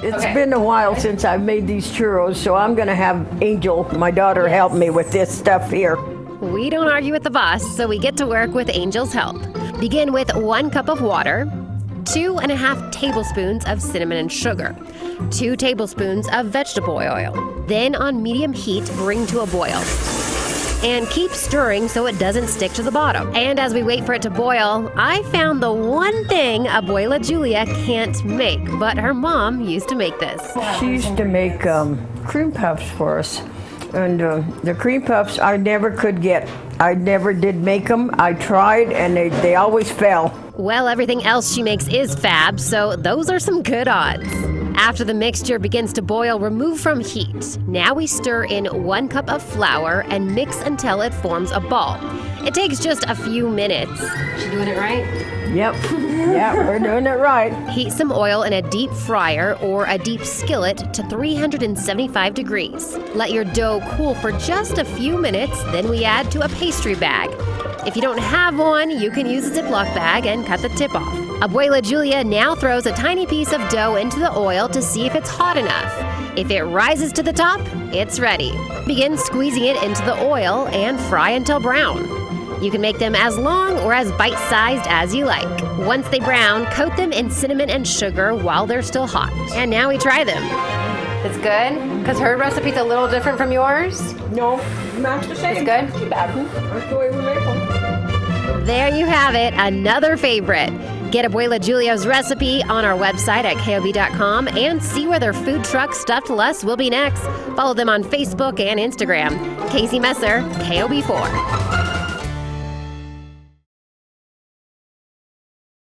It's been a while since I've made these churros, so I'm going to have Angel, my daughter, help me with this stuff here. We don't argue with the boss, so we get to work with Angel's help. Begin with 1 cup of water, 2.5 tablespoons of cinnamon and sugar, 2 tablespoons of vegetable oil. Then on medium heat, bring to a boil. And keep stirring so it doesn't stick to the bottom. And as we wait for it to boil, I found the one thing Abuela Julia can't make, but her mom used to make this. She used to make cream puffs for us. And the cream puffs I never could get. I never did make them. I tried, and they always fell. Well, everything else she makes is fab, so those are some good odds. After the mixture begins to boil, remove from heat. Now we stir in 1 cup of flour and mix until it forms a ball. It takes just a few minutes. She doing it right? Yep. Yeah, we're doing it right. Heat some oil in a deep fryer or a deep skillet to 375 degrees. Let your dough cool for just a few minutes, then we add to a pastry bag. If you don't have one, you can use a Ziploc bag and cut the tip off. Abuela Julia now throws a tiny piece of dough into the oil to see if it's hot enough. If it rises to the top, it's ready. Begin squeezing it into the oil and fry until brown. You can make them as long or as bite-sized as you like. Once they brown, coat them in cinnamon and sugar while they're still hot. And now we try them. It's good? Because her recipe's a little different from yours? No, not the same. It's good? Too bad. That's the way we make them. There you have it, another favorite. Get Abuela Julia's recipe on our website at KOB.com and see where their food truck Stuffed Less will be next. Follow them on Facebook and Instagram. Casey Messer, KOB4.